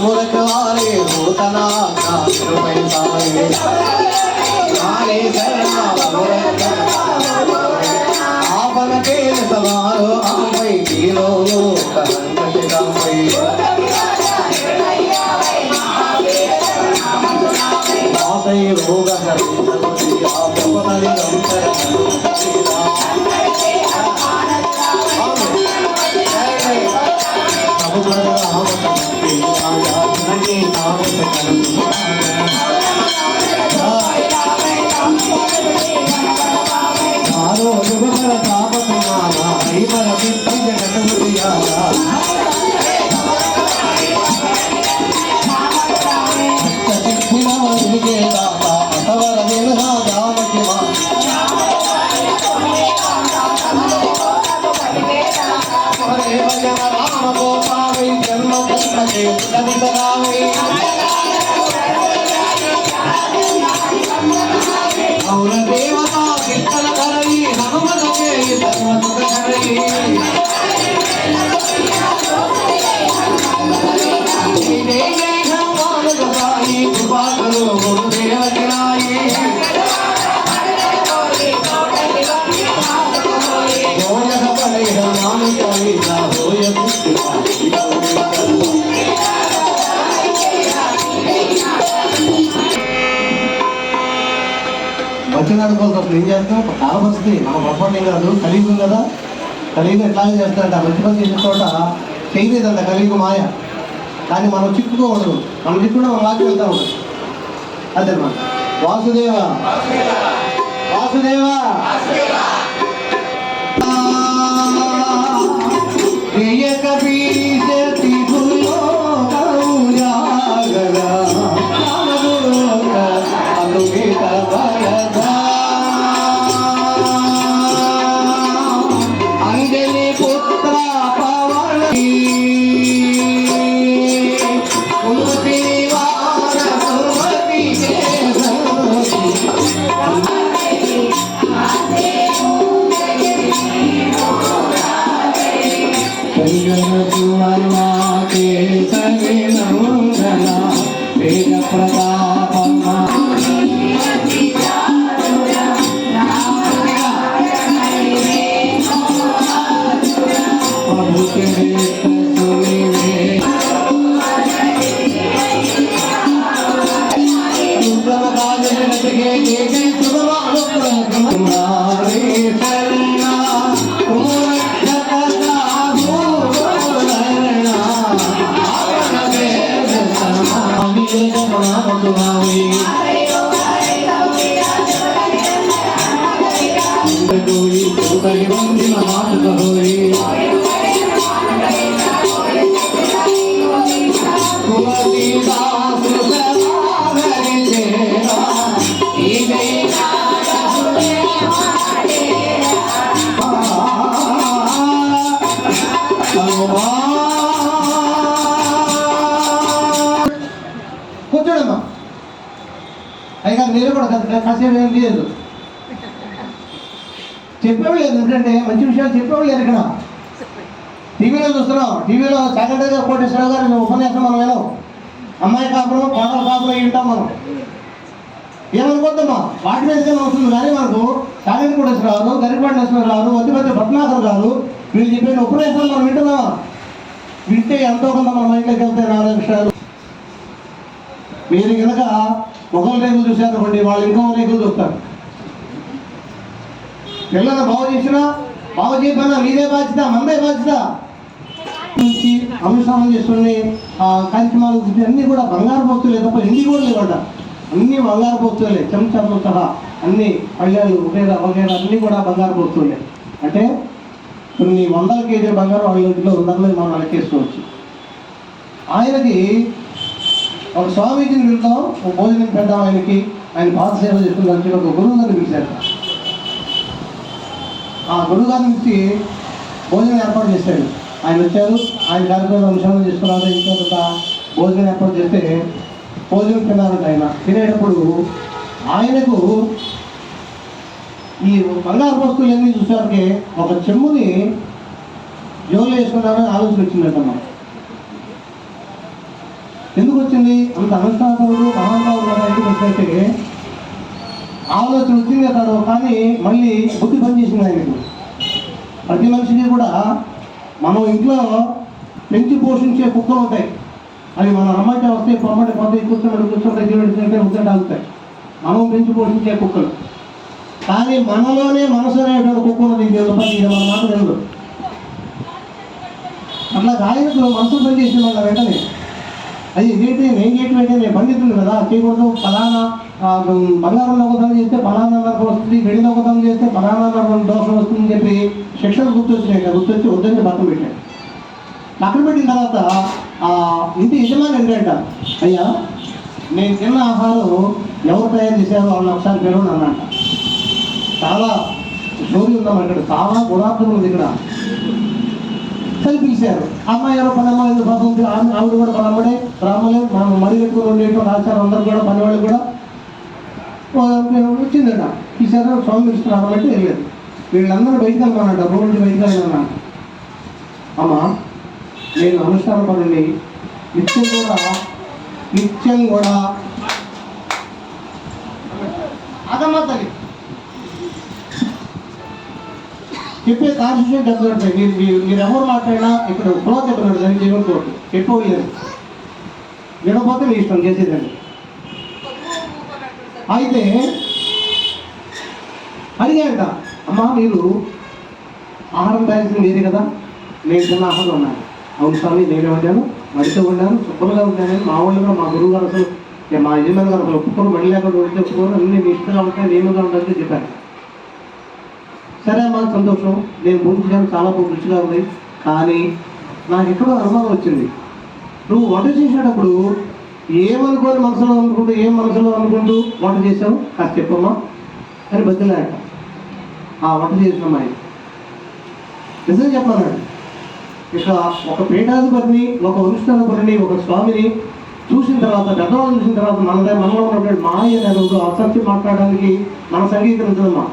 मुरखवारे होतना कृपै सारे आले शरणा आपन केल समारो आमय वीरो कहंतशिरामय आसै भोग हरि समुद्री आपनरि गंतर వచ్చినాడుకోవాలి అసలు ఏం చేస్తాం చాలా పరిస్థితి మన పొరపాటు ఏం కాదు కలియుగం కదా కలియుగం ఎట్లాగే చేస్తారంట మంచి పని చేసిన చోట చేయలేదంట కలియుగ మాయ కానీ మనం చిక్కుకోకూడదు మనం చిక్కుకుంటే మనం లాక్కి వెళ్తా ఉండదు అదనమాట వాసుదేవ వాసుదేవ కూర్చోడమ్మా అయినా మీరు కూడా కాసేపు ఏం లేదు చెప్పేవాళ్ళు లేదు ఎందుకంటే మంచి విషయాలు చెప్పేవాళ్ళు లేదు ఇక్కడ టీవీలో చూస్తున్నాం టీవీలో సెక్రటరీ కోటేశ్వరరావు గారు ఉపన్యాసం మనం వినాం అమ్మాయి కాపురం కోడల కాపురం వింటాం మనం ఏమనుకోద్దమ్మా వాటి మీదకే వస్తుంది కానీ మనకు సాగంటి కోటేశ్వరరావు గరిపాటి నరసింహారావు వద్దిపతి భట్నాథర్ గారు వీళ్ళు చెప్పిన ఉపన్యాసాలు మనం వింటున్నాం వింటే ఎంతో కొంత మన మైండ్లోకి వెళ్తే 4 విషయాలు మీరు కనుక ఒకరి రేకులు చూశారనుకోండి వాళ్ళు ఇంకో రేకులు చూస్తారు పిల్లలు బాగు చేసినా బాగు చేయకపోయినా మీదే బాధ్యత మనదే బాధ్యత నుంచి అనుసరణ చేసుకుని కార్యక్రమాలు అన్నీ కూడా బంగారు భక్తులే తప్ప హిందీ కూడా లేవంట అన్నీ బంగారు భక్తులే చెంచాలతో సహా అన్ని పళ్ళాలు వగేరా వగేరా అన్నీ కూడా బంగారు భక్తులే అంటే కొన్ని వందల కేజీల బంగారం వాళ్ళ ఇంట్లో ఉందని మనం లెక్కేసుకోవచ్చు ఆయనకి ఒక స్వామీజీని వెళ్తాం ఒక భోజనం పెడదాం ఆయనకి ఆయన పాత సేవ చేస్తున్న ఒక గురువు గారిని పిలిచారు ఆ గురువు గారి నుంచి భోజనం ఏర్పాటు చేశాడు ఆయన వచ్చారు ఆయన కార్యక్రమం అనుసరణ చేసుకున్నారు ఇంకా భోజనం ఏర్పాటు చేస్తే భోజనం తిన్నారంట ఆయన తినేటప్పుడు ఆయనకు ఈ బంగారు వస్తువులన్నీ చూసాకే ఒక చెమ్ముని జోలు వేసుకున్నారని ఆలోచన వచ్చిందంట మనం వచ్చింది? అంత అనుష్ఠానకుడు మహానుభావుడు కదా ఇంటికి వచ్చేస్తే ఆలోచన వచ్చింది అతడు, కానీ మళ్ళీ బుద్ధి పనిచేసింది ఆయనకు. ప్రతి మనిషికి కూడా మనం ఇంట్లో పెంచి పోషించే కుక్కలు ఉంటాయి. అవి మనం రమ్మంటే వస్తాయి, పొమ్మంటే పోతాయి, కూర్చుంటే ఉద్దంటే ఆగుతాయి. మనం పెంచి పోషించే కుక్కలు. కానీ మనలోనే మనసు అనేటువంటి కుక్క ఉన్నది. ఇది మన మాట లేదు. అట్లా ఆయనకు మనసు పనిచేసిన వాళ్ళ వెంటనే అది ఇదేంటి నేను చేయటం అయితే నేను పండితుంది కదా, చేయకూడదు. ఫలానా బంగారం దొంగతనం చేస్తే ఫలానా వస్తుంది, వెండి దొంగతనం చేస్తే ఫలానా దోషం వస్తుందని చెప్పి శిక్షలు గుర్తొచ్చినాయి. గుర్తొచ్చి వద్దని పక్కన పెట్టాడు. పక్కన పెట్టిన తర్వాత ఆ ఇంటి యజమాని ఏంటంట, అయ్యా నేను తిన్న ఆహారం ఎవరు తయారు చేశారో వాళ్ళని ఒకసారి పిలవని అన్నట. చాలా స్టోరీ ఉందాం ఇక్కడ, చాలా గుణార్థం ఉంది ఇక్కడ. సరి పిలిచారు. అమ్మాయి ఎవరో పని అమ్మాయి పాపం, ఆవిడ కూడా పనమ్మడే బ్రాహ్మణే, మనం మడి పెట్టుకుని ఉండేటువంటి ఆచారం అందరూ కూడా పని వాళ్ళు కూడా వచ్చిందట. ఈసారి స్వామి ఇస్తున్నారు అంటే వెళ్ళలేదు. వీళ్ళందరూ బయటకు వెళ్ళమన్నట, డబ్బు నుంచి బయటకు వెళ్ళమన్నా. అమ్మా నేను అనుష్ఠాన పనుని నిత్యం కూడా అదమ్మా తల్లి చెప్పే కాన్స్టిట్యూషన్ డెవలప్మెంట్. మీరు ఎవరు మాట్లాడినా ఇక్కడ ఫ్లో చెప్పినాడు దాన్ని జీవన్ కోర్టు చెప్పలేదు. వినకపోతే మీ ఇష్టం చేసేదండి. అయితే అడిగాక అమ్మా మీరు ఆహారం తయారు వేరే కదా, నేను తిన్న ఆహారం ఉన్నాను. అవును స్వామి నేను వండాను, మడితో వండాను, శుభ్రంగా ఉంటాను. మా వాళ్ళు కూడా మా గురువు గారు అసలు మా యజమాని గారు అసలు ఒప్పుకోరు, మళ్ళీ లేకుండా వండితే ఒప్పుకోరు, అన్నీ మీ ఇష్టంగా ఉంటాయి, నేనుగా ఉండాలని చెప్పాను. సరే అమ్మా సంతోషం, నేను భూమించాను, చాలా రుచిగా ఉంది. కానీ నాకు ఎక్కడో అనుమానం వచ్చింది. నువ్వు వంట చేసేటప్పుడు ఏమనుకోని మనసులో అనుకుంటూ ఏం మనసులో అనుకుంటూ వంట చేసావు కాదు చెప్పమ్మా అని బతిలాట. ఆ వంట చేసిన అమ్మాయి నిజం చెప్పన్నాడు. ఇక ఒక పీఠాధిపతిని, ఒక అనుష్ఠానపతిని, ఒక స్వామిని చూసిన తర్వాత, పెద్దవాళ్ళని చూసిన తర్వాత మనలో ఉన్నటువంటి మాయ అనేది అసత్యం మాట్లాడడానికి మన సంగీకరించదమ్మా.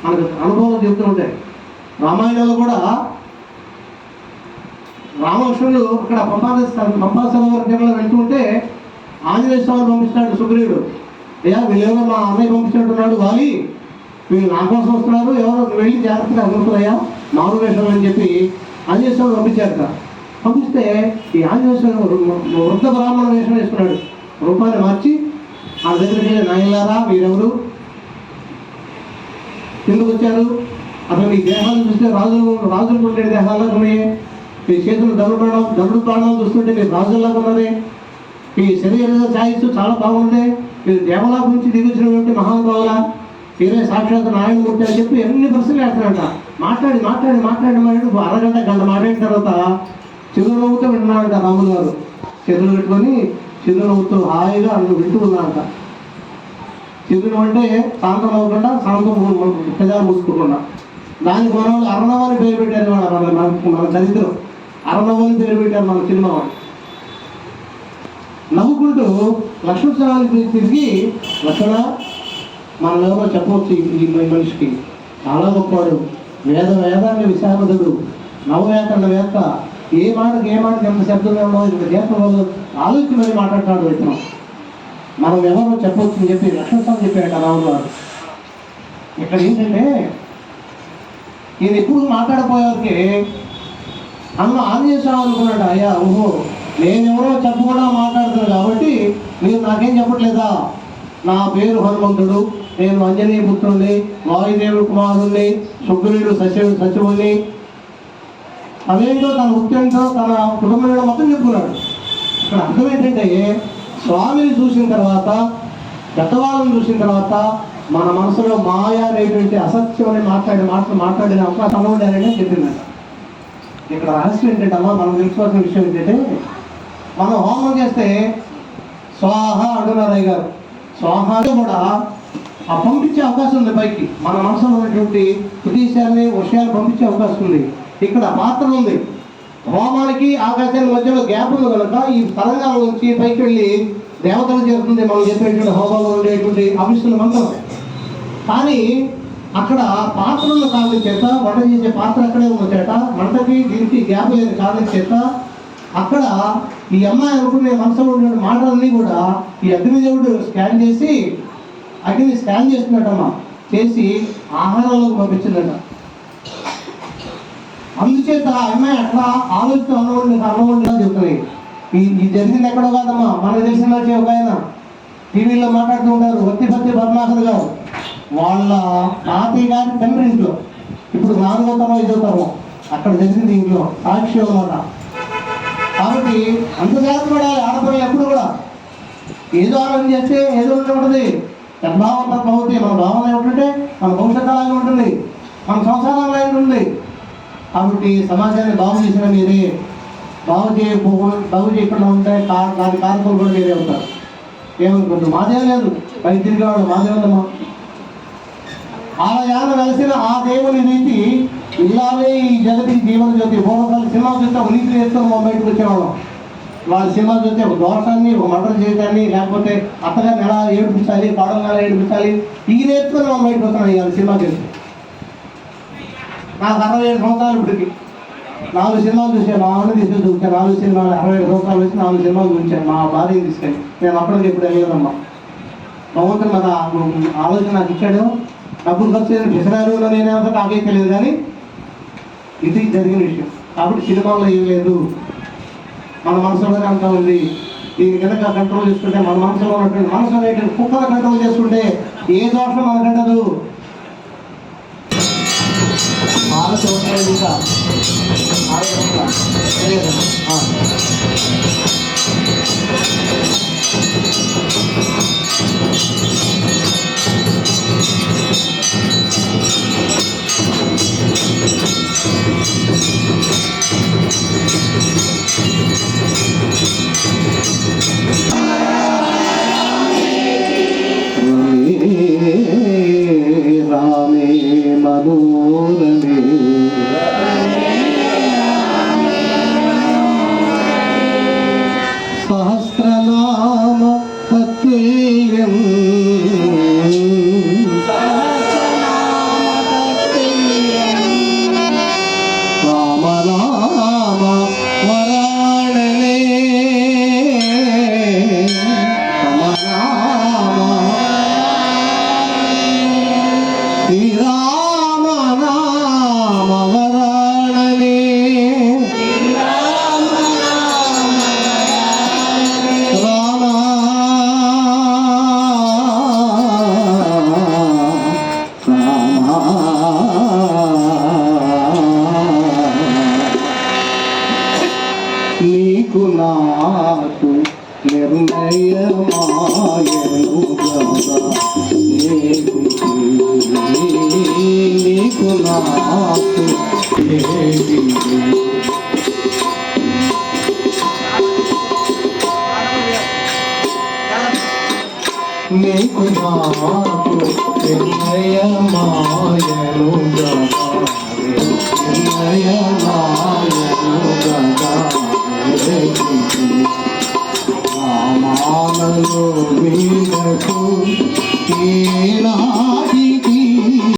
మనకు అనుభవం చెబుతూ ఉంటాయి. రామాయణంలో కూడా రామకృష్ణుడు అక్కడ పంపాసరోవర తీరంలో వెళ్తుంటే ఆంజనేయ స్వామిని పంపిస్తాడు సుగ్రీవుడు. అయ్యా వీళ్ళెవరో మా అన్నయ్య పంపించినట్టున్నాడు వాలి, వీళ్ళు నా కోసం వస్తున్నారు, ఎవరో వెళ్ళి జాగ్రత్తగా అనుకుంటారయ్యా మారు వేషం అని చెప్పి ఆంజనేయ స్వామి పంపించారట. పంపిస్తే ఈ ఆంజనేయ స్వామి వృద్ధ బ్రాహ్మణ వేషం వేసుకున్నాడు. రూపాన్ని మార్చి ఆ దగ్గరికి నాయనలారా మీరెవరు, ఎందుకు వచ్చారు, అసలు మీ దేహాలు చూస్తే రాజులు ఉండే దేహాల్లో ఉన్నాయి, మీ చేతులు దండు ప్రాణాలు చూస్తుంటే మీరు రాజుల్లాగా ఉన్నదే, మీ శరీర ఛాయిస్తూ చాలా బాగుంది, మీరు దేవలా గురించి దిగుచ్చినటువంటి మహానుభావులా, మీరే సాక్షాత్ నారాయణమూర్తి అని చెప్పి ఎన్ని ప్రశ్నలు వేస్తారంట. మాట్లాడి అరగంట గంట మాట్లాడిన తర్వాత చిరునవ్వుతో విన్నాడంట రాములు గారు. చేతులు పెట్టుకొని చిరునవ్వుతో హాయిగా అందుకు వింటూ ఉన్నారంట. చిరునవ్వు అంటే శాంతం అవ్వకుండా, శాంతం పెదాలు మూసుకోకుండా. దానికి మన వాళ్ళు అరణవాన్ని పేరు పెట్టారు. మన చరిత్ర అరణవాన్ని పేరు పెట్టారు మన సినిమా వాళ్ళు. నవ్వుకుంటూ లక్ష్మణానికి తిరిగి, లక్ష్మణ మనం ఎవరో చెప్పవచ్చు ఈ మనిషికి, చాలా గొప్పవాడు, వేదాన్ని విశారదుడు, నవవ్యాకరణ ఏ మాటకి ఎంత శబ్దంగా ఉండవు, ఇక్కడ దేశంలో ఆలోచించి మరీ మాట్లాడతాడు వ్యక్తం. మనం ఎవరో చెప్పవచ్చు అని చెప్పి లక్ష్మణ చెప్పాడు రాములు గారు. ఇక్కడ ఏంటంటే ఈయన ఎప్పుడు మాట్లాడపోయేవారికి ఆంజనేయ స్వామి అనుకున్నాడు, అయ్యా ఓహో నేనెవరో చెప్పకుండా మాట్లాడుతున్నాను కాబట్టి మీరు నాకేం చెప్పట్లేదా, నా పేరు హనుమంతుడు, నేను అంజనేయ పుత్రుడిని, వాయుదేవుడు కుమారుణ్ణి, సుగ్రీవుడు సచివుని, అదేంటో తన వృత్తితో తన కుటుంబంలో మొత్తం చెప్పుకున్నాడు. ఇక్కడ అర్థం ఏంటంటే స్వామిని చూసిన తర్వాత, పెద్దవాళ్ళని చూసిన తర్వాత మన మనసులో మాయ అనేటువంటి అసత్యం అని మాట్లాడిన అవకాశం ఉండాలని చెప్పిందంట. ఇక్కడ రహస్యం ఏంటంటే అమ్మా మనం తెలుసుకోవాల్సిన విషయం ఏంటంటే, మనం హోమం చేస్తే స్వాహ అంటున్నారు అయ్య గారు. స్వాహ కూడా ఆ పంపించే అవకాశం ఉంది పైకి, మన మనసులో ఉన్నటువంటి ప్రదేశాన్ని విషయాలు పంపించే అవకాశం ఉంది. ఇక్కడ పాత్ర ఉంది, హోమానికి ఆకాశానికి మధ్యలో గ్యాప్ ఉంది కనుక ఈ తరంగాల నుంచి పైకి వెళ్ళి దేవతలు చేరుతుంది మనం చెప్పేటువంటి హోమాలు ఉండేటువంటి అభిస్తున్న మంత్రం. కానీ అక్కడ పాత్రల కారణం చేత, వంట చేసే పాత్ర అక్కడే ఉన్న చేత, మంటకి దీనికి గ్యాప్ లేని కారణం చేత అక్కడ ఈ అమ్మాయి అనుకునే మనసులో ఉండే మాటలన్నీ కూడా ఈ అగ్నిదేవుడు స్కాన్ చేసి అగ్ని స్కాన్ చేస్తున్నట్టమ్మా, చేసి ఆహారంలోకి పంపించిందట. అందుచేత ఆ అమ్మాయి అట్లా ఆలోచిస్తూ అన్నవాడిని చెప్తున్నాయి. ఈ జరిగింది ఎక్కడో కాదమ్మా, మనకు తెలిసిన ఒక ఆయన టీవీలో మాట్లాడుతూ ఉంటారు, వత్తిపత్తి పద్మాకర్ గారు. వాళ్ళ తాతయ్య గారి తండ్రి ఇంట్లో, ఇప్పుడు 4వ తరం 5వ తరం అక్కడ జరిగింది ఇంట్లో సాక్షి అన్నమాట. కాబట్టి అంత జాగ్రత్త పడాలి ఆడపిల్లలు ఎప్పుడు కూడా. ఏదో ఆలోచన చేస్తే ఏదో ఉంటుంది, యద్భావం తద్భవతి. మన భావన ఏమిటంటే మన భవిష్యత్తు అలాగే ఉంటుంది, మన సంసారం అలాగే ఉంటుంది. కాబట్టి సమాజాన్ని బాగు చేసిన మీరే, బాగు చేయకుండా ఉంటే దాని కారకులు కూడా మీరే అవుతారు. ఏమనుకుంటారు, మాదేం లేదు, పై తిరిగి వాళ్ళు మాదే ఉందమ్మా. ఆలయాన వెలిసిన ఆ దేవుని రీతి ఇలాగే ఈ జగతికి జీవన జ్యోతి. పూర్వకాల సినిమా చూస్తే ఒక నీతి వేసుకొని మా బయటకు వచ్చేవాళ్ళం. వాళ్ళ సినిమా చూస్తే ఒక దోషాన్ని, ఒక మర్డర్ చేయడాన్ని, లేకపోతే అత్తగారిని ఎలా ఏడిపించాలి, పాడలను ఎలా ఏడిపించాలి, ఇవి నేర్చుకొని మా బయటకు వస్తున్నాం. ఇవాళ సినిమా చేసి నాకు 67 సంవత్సరాలు ఇప్పటికి 4 సినిమాలు చూసాను. మా ఆవిడ తీసుకొని చూసాను 4 సినిమాలు. 67 సంవత్సరాలు వచ్చి 4 సినిమాలు చూసాను మా భార్యని తీసుకొని. నేను అప్పటికి ఎప్పుడు వెళ్ళేదమ్మా. భగవంతుడు మన ఆలోచన నాకు ఇచ్చాడు. డబ్బులు ఖర్చు చేసిన పిసరాలు నేనేమంతా నాకే తెలియదు, కానీ ఇది జరిగిన విషయం. కాబట్టి సినిమాలో ఏం లేదు, మన మనసులోనే అంతా ఉంది. దీని కనుక కంట్రోల్ చేసుకుంటే, మన మనసులో ఉన్నటువంటి మనసు అనేటువంటి కుక్కలు కంట్రోల్ చేసుకుంటే ఏ దోషం మనకంటదు. రామే మనోరమే సహస్రనామ తత్వేయం రామ రామ వరాణనే శ్రీరామ రామ వరాణనే రామ నీకు నాకు నిర్ణయమాయను కదా, నీకు నాకు నీకు నాకు నిర్ణయమాయను కదా, నిర్ణయమాయను